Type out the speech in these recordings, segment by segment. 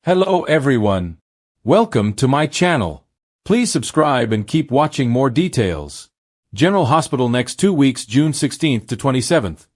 Hello everyone. Welcome to my channel. Please subscribe and keep watching more details. General Hospital next 2 weeks, June 16th to 27th.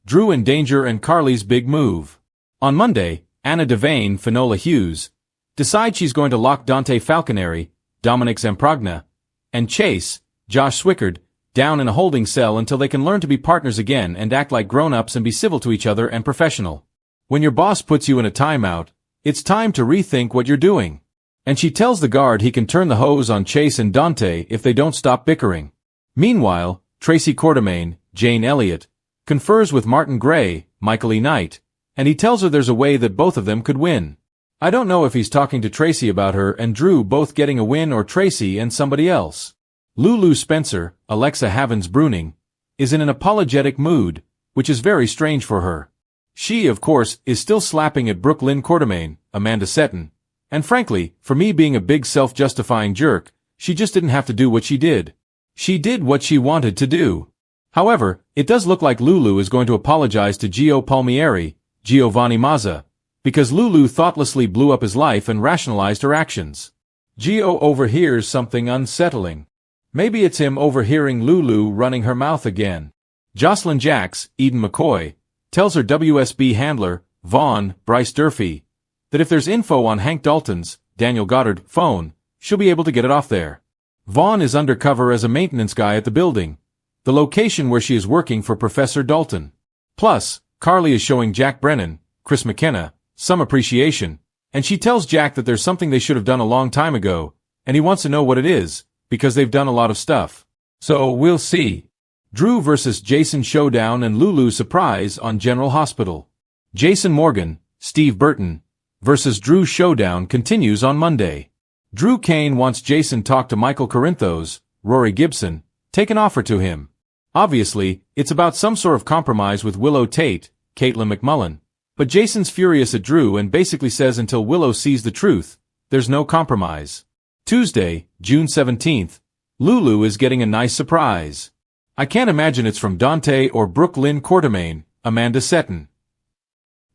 Drew in danger and Carly's big move. On Monday, Anna Devane, Finola Hughes, decides she's going to lock Dante Falconeri, Dominic Zamprogna, and Chase, Josh Swickard, down in a holding cell until they can learn to be partners again and act like grown-ups and be civil to each other and professional. When your boss puts you in a timeout, it's time to rethink what you're doing. And she tells the guard he can turn the hose on Chase and Dante if they don't stop bickering. Meanwhile, Tracy Quartermaine, Jane Elliott, confers with Martin Gray, Michael E. Knight, and he tells her there's a way that both of them could win. I don't know if he's talking to Tracy about her and Drew both getting a win or Tracy and somebody else. Lulu Spencer, Alexa Havens-Bruning, is in an apologetic mood, which is very strange for her. She, of course, is still slapping at Brooke Lynn Quartermaine, Amanda Setton, and frankly, for me being a big self-justifying jerk, she just didn't have to do what she did. She did what she wanted to do. However, it does look like Lulu is going to apologize to Gio Palmieri, Giovanni Mazza, because Lulu thoughtlessly blew up his life and rationalized her actions. Gio overhears something unsettling. Maybe it's him overhearing Lulu running her mouth again. Jocelyn Jacks, Eden McCoy, tells her WSB handler, Vaughn, Bryce Durfee, that if there's info on Hank Dalton's, Daniel Goddard, phone, she'll be able to get it off there. Vaughn is undercover as a maintenance guy at the building, the location where she is working for Professor Dalton. Plus, Carly is showing Jack Brennan, Chris McKenna, some appreciation, and she tells Jack that there's something they should have done a long time ago, and he wants to know what it is, because they've done a lot of stuff. So, we'll see. Drew vs. Jason showdown and Lulu surprise on General Hospital. Jason Morgan, Steve Burton, vs. Drew showdown continues on Monday. Drew Kane wants Jason talk to Michael Corinthos, Rory Gibson, take an offer to him. Obviously, it's about some sort of compromise with Willow Tate, Caitlin McMullen, but Jason's furious at Drew and basically says until Willow sees the truth, there's no compromise. Tuesday, June 17th, Lulu is getting a nice surprise. I can't imagine it's from Dante or Brooke Lynn Quartermaine, Amanda Setton.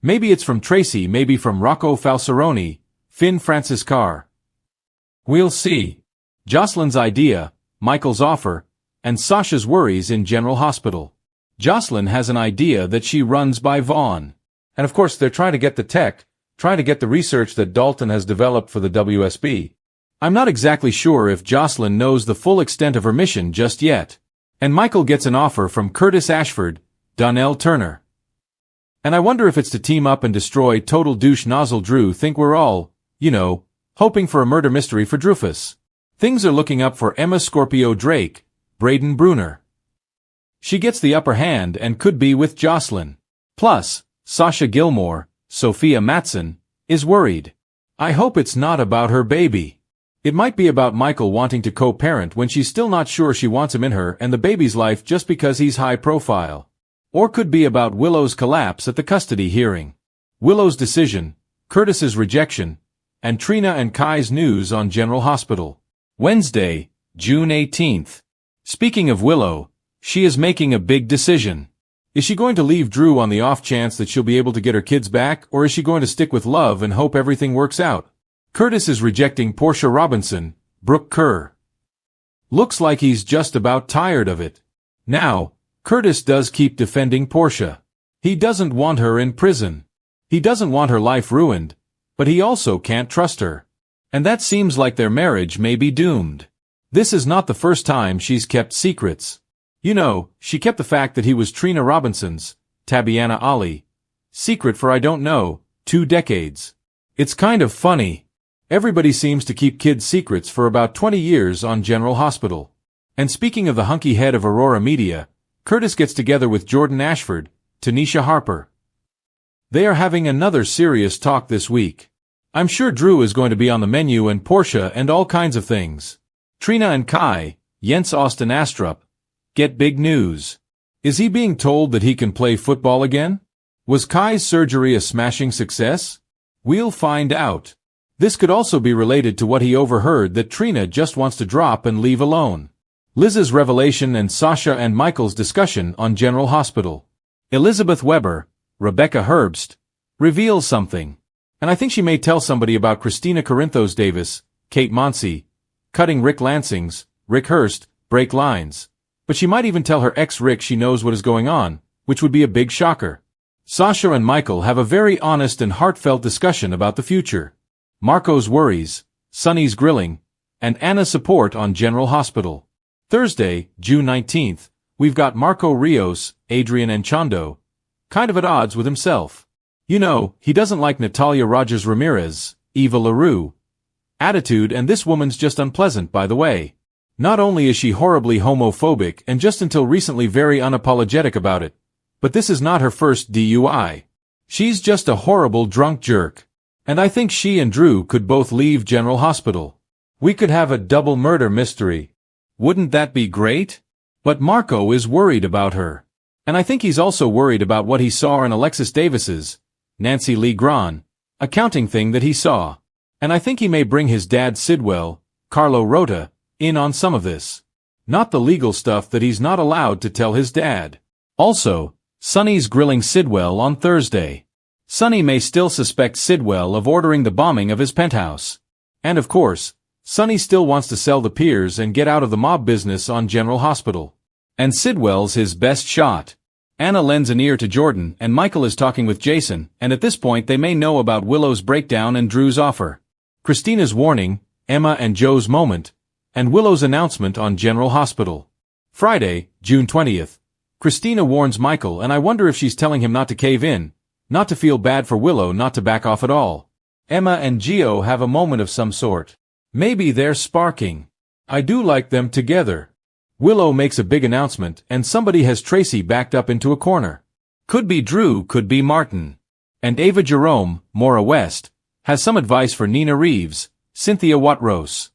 Maybe it's from Tracy, maybe from Rocco Falsaroni, Finn Francis Carr. We'll see. Jocelyn's idea, Michael's offer, and Sasha's worries in General Hospital. Jocelyn has an idea that she runs by Vaughn. And of course they're trying to get the tech, trying to get the research that Dalton has developed for the WSB. I'm not exactly sure if Jocelyn knows the full extent of her mission just yet. And Michael gets an offer from Curtis Ashford, Donnell Turner. And I wonder if it's to team up and destroy total douche nozzle Drew. Think we're all, hoping for a murder mystery for Drufus. Things are looking up for Emma Scorpio Drake, Braden Bruner. She gets the upper hand and could be with Jocelyn. Plus, Sasha Gilmore, Sophia Matson, is worried. I hope it's not about her baby. It might be about Michael wanting to co-parent when she's still not sure she wants him in her and the baby's life just because he's high profile. Or could be about Willow's collapse at the custody hearing. Willow's decision, Curtis's rejection, and Trina and Kai's news on General Hospital. Wednesday, June 18th. Speaking of Willow, she is making a big decision. Is she going to leave Drew on the off chance that she'll be able to get her kids back, or is she going to stick with love and hope everything works out? Curtis is rejecting Portia Robinson, Brooke Kerr. Looks like he's just about tired of it. Now, Curtis does keep defending Portia. He doesn't want her in prison. He doesn't want her life ruined, but he also can't trust her. And that seems like their marriage may be doomed. This is not the first time she's kept secrets. She kept the fact that he was Trina Robinson's, Tabiana Ali, secret for 2 decades. It's kind of funny. Everybody seems to keep kids' secrets for about 20 years on General Hospital. And speaking of the hunky head of Aurora Media, Curtis gets together with Jordan Ashford, Tanisha Harper. They are having another serious talk this week. I'm sure Drew is going to be on the menu and Portia and all kinds of things. Trina and Kai, Jens Austin Astrup, get big news. Is he being told that he can play football again? Was Kai's surgery a smashing success? We'll find out. This could also be related to what he overheard that Trina just wants to drop and leave alone. Liz's revelation and Sasha and Michael's discussion on General Hospital. Elizabeth Weber, Rebecca Herbst, reveals something. And I think she may tell somebody about Christina Corinthos Davis, Kate Monsey, cutting Rick Lansing's, Rick Hurst, break lines. But she might even tell her ex-Rick she knows what is going on, which would be a big shocker. Sasha and Michael have a very honest and heartfelt discussion about the future. Marco's worries, Sonny's grilling, and Anna's support on General Hospital. Thursday, June 19th, we've got Marco Rios, Adrian Anchondo, kind of at odds with himself. You know, he doesn't like Natalia Rogers Ramirez, Eva LaRue, attitude, and this woman's just unpleasant, by the way. Not only is she horribly homophobic and just until recently very unapologetic about it, but this is not her first DUI. She's just a horrible drunk jerk. And I think she and Drew could both leave General Hospital. We could have a double murder mystery. Wouldn't that be great? But Marco is worried about her. And I think he's also worried about what he saw in Alexis Davis's, Nancy Lee Grahn, accounting thing that he saw. And I think he may bring his dad Sidwell, Carlo Rota, in on some of this. Not the legal stuff that he's not allowed to tell his dad. Also, Sonny's grilling Sidwell on Thursday. Sonny may still suspect Sidwell of ordering the bombing of his penthouse. And of course, Sonny still wants to sell the piers and get out of the mob business on General Hospital. And Sidwell's his best shot. Anna lends an ear to Jordan and Michael is talking with Jason, and at this point they may know about Willow's breakdown and Drew's offer. Christina's warning, Emma and Joe's moment, and Willow's announcement on General Hospital. Friday, June 20th. Christina warns Michael, and I wonder if she's telling him not to cave in, not to feel bad for Willow, not to back off at all. Emma and Gio have a moment of some sort. Maybe they're sparking. I do like them together. Willow makes a big announcement, and somebody has Tracy backed up into a corner. Could be Drew, could be Martin. And Ava Jerome, Maura West, has some advice for Nina Reeves, Cynthia Watrose.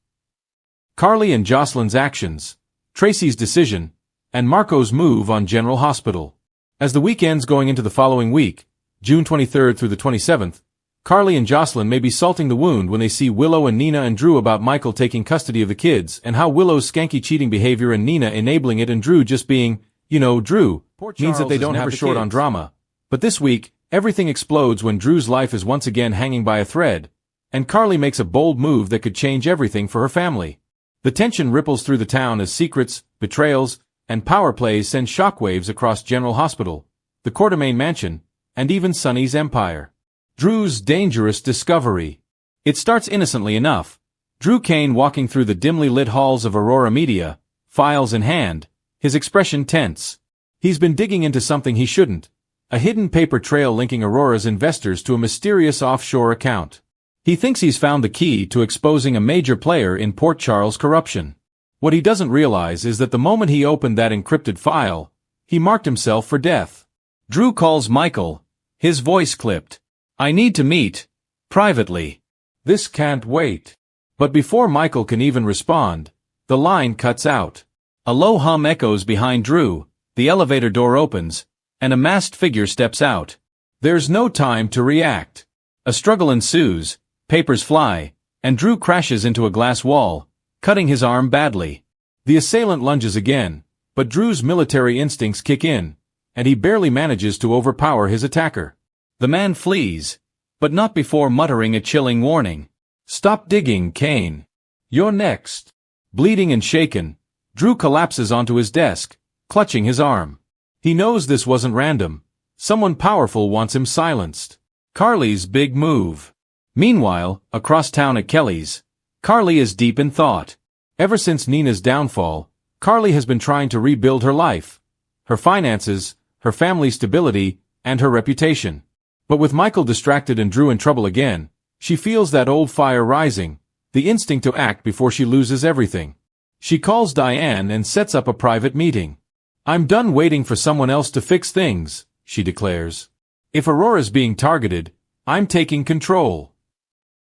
Carly and Jocelyn's actions, Tracy's decision, and Marco's move on General Hospital. As the weekend's going into the following week, June 23rd through the 27th, Carly and Jocelyn may be salting the wound when they see Willow and Nina and Drew about Michael taking custody of the kids and how Willow's skanky cheating behavior and Nina enabling it and Drew just being, Drew, means that they don't have a short on drama. But this week, everything explodes when Drew's life is once again hanging by a thread, and Carly makes a bold move that could change everything for her family. The tension ripples through the town as secrets, betrayals, and power plays send shockwaves across General Hospital, the Quartermaine Mansion, and even Sonny's empire. Drew's dangerous discovery. It starts innocently enough. Drew Kane walking through the dimly lit halls of Aurora Media, files in hand, his expression tense. He's been digging into something he shouldn't, a hidden paper trail linking Aurora's investors to a mysterious offshore account. He thinks he's found the key to exposing a major player in Port Charles' corruption. What he doesn't realize is that the moment he opened that encrypted file, he marked himself for death. Drew calls Michael, his voice clipped. I need to meet, privately. This can't wait. But before Michael can even respond, the line cuts out. A low hum echoes behind Drew, the elevator door opens, and a masked figure steps out. There's no time to react. A struggle ensues, papers fly, and Drew crashes into a glass wall, cutting his arm badly. The assailant lunges again, but Drew's military instincts kick in, and he barely manages to overpower his attacker. The man flees, but not before muttering a chilling warning. Stop digging, Kane. You're next. Bleeding and shaken, Drew collapses onto his desk, clutching his arm. He knows this wasn't random. Someone powerful wants him silenced. Carly's big move. Meanwhile, across town at Kelly's, Carly is deep in thought. Ever since Nina's downfall, Carly has been trying to rebuild her life, her finances, her family stability, and her reputation. But with Michael distracted and Drew in trouble again, she feels that old fire rising, the instinct to act before she loses everything. She calls Diane and sets up a private meeting. I'm done waiting for someone else to fix things, she declares. If Aurora's being targeted, I'm taking control.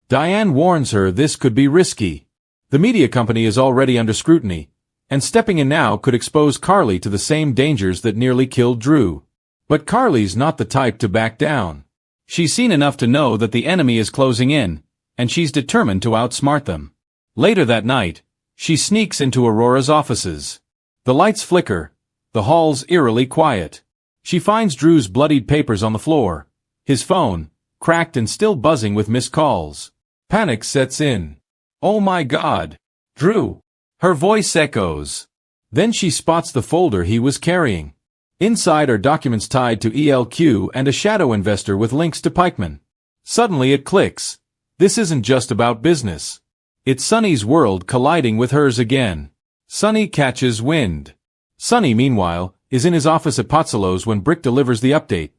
Diane warns her this could be risky. The media company is already under scrutiny, and stepping in now could expose Carly to the same dangers that nearly killed Drew. But Carly's not the type to back down. She's seen enough to know that the enemy is closing in, and she's determined to outsmart them. Later that night, she sneaks into Aurora's offices. The lights flicker, the hall's eerily quiet. She finds Drew's bloodied papers on the floor, his phone, cracked and still buzzing with missed calls. Panic sets in. "Oh my God! Drew!" Her voice echoes. Then she spots the folder he was carrying. Inside are documents tied to ELQ and a shadow investor with links to Pikeman. Suddenly it clicks. This isn't just about business. It's Sonny's world colliding with hers again. Sonny catches wind. Sonny, meanwhile, is in his office at Pozzolo's when Brick delivers the update.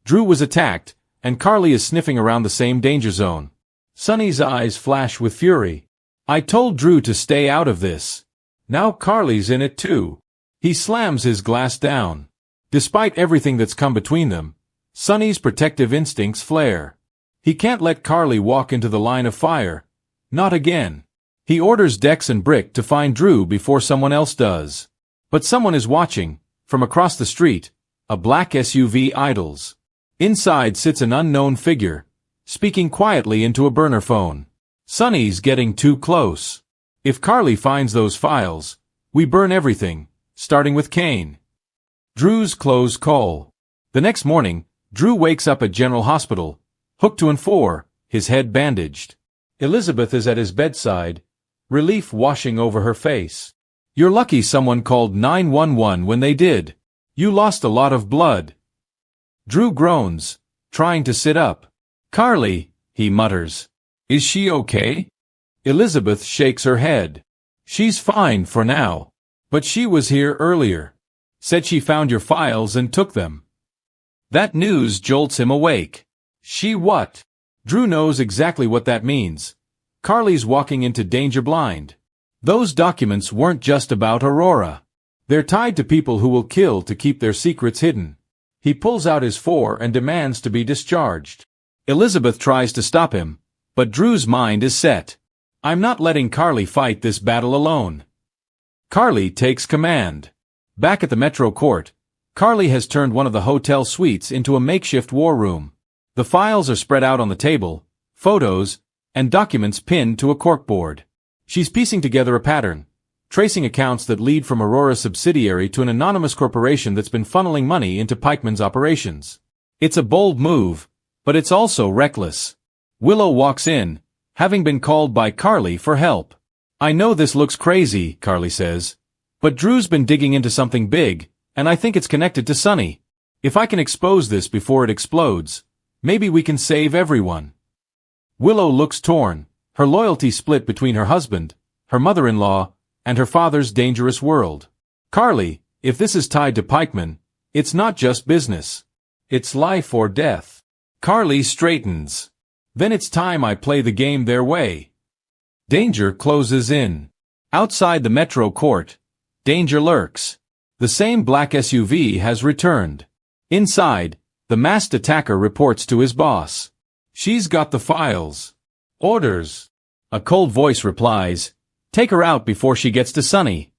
Drew was attacked, and Carly is sniffing around the same danger zone. Sonny's eyes flash with fury. "I told Drew to stay out of this. Now Carly's in it too." He slams his glass down. Despite everything that's come between them, Sonny's protective instincts flare. He can't let Carly walk into the line of fire. Not again. He orders Dex and Brick to find Drew before someone else does. But someone is watching. From across the street, a black SUV idles. Inside sits an unknown figure, speaking quietly into a burner phone. "Sonny's getting too close. If Carly finds those files, we burn everything, starting with Kane." Drew's close call. The next morning, Drew wakes up at General Hospital, hooked to N4, his head bandaged. Elizabeth is at his bedside, relief washing over her face. "You're lucky someone called 911 when they did. You lost a lot of blood." Drew groans, trying to sit up. "Carly," he mutters. "Is she okay?" Elizabeth shakes her head. "She's fine for now. But she was here earlier. Said she found your files and took them." That news jolts him awake. "She what?" Drew knows exactly what that means. Carly's walking into danger blind. Those documents weren't just about Aurora. They're tied to people who will kill to keep their secrets hidden. He pulls out his .4 and demands to be discharged. Elizabeth tries to stop him, but Drew's mind is set. "I'm not letting Carly fight this battle alone." Carly takes command. Back at the Metro Court, Carly has turned one of the hotel suites into a makeshift war room. The files are spread out on the table, photos, and documents pinned to a corkboard. She's piecing together a pattern, tracing accounts that lead from Aurora's subsidiary to an anonymous corporation that's been funneling money into Pikeman's operations. It's a bold move, but it's also reckless. Willow walks in, having been called by Carly for help. "I know this looks crazy," Carly says, "but Drew's been digging into something big, and I think it's connected to Sonny. If I can expose this before it explodes, maybe we can save everyone." Willow looks torn, her loyalty split between her husband, her mother-in-law, and her father's dangerous world. "Carly, if this is tied to Pikeman, it's not just business. It's life or death." Carly straightens. "Then it's time I play the game their way." Danger closes in. Outside the Metro Court, danger lurks. The same black SUV has returned. Inside, the masked attacker reports to his boss. "She's got the files." "Orders." A cold voice replies, "Take her out before she gets to Sonny."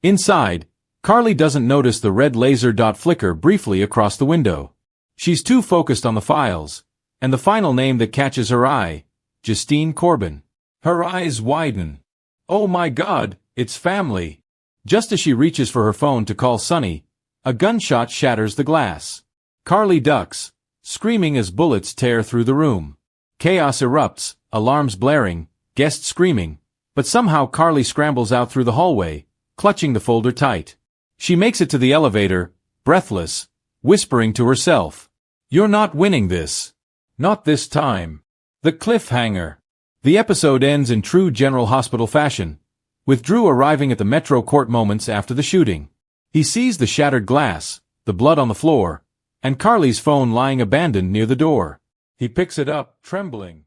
Inside, Carly doesn't notice the red laser dot flicker briefly across the window. She's too focused on the files, and the final name that catches her eye, Justine Corbin. Her eyes widen. "Oh my God, it's family." Just as she reaches for her phone to call Sonny, a gunshot shatters the glass. Carly ducks, screaming as bullets tear through the room. Chaos erupts, alarms blaring, guests screaming, but somehow Carly scrambles out through the hallway, clutching the folder tight. She makes it to the elevator, breathless, whispering to herself, "You're not winning this. Not this time." The cliffhanger. The episode ends in true General Hospital fashion, with Drew arriving at the Metro Court moments after the shooting. He sees the shattered glass, the blood on the floor, and Carly's phone lying abandoned near the door. He picks it up, trembling.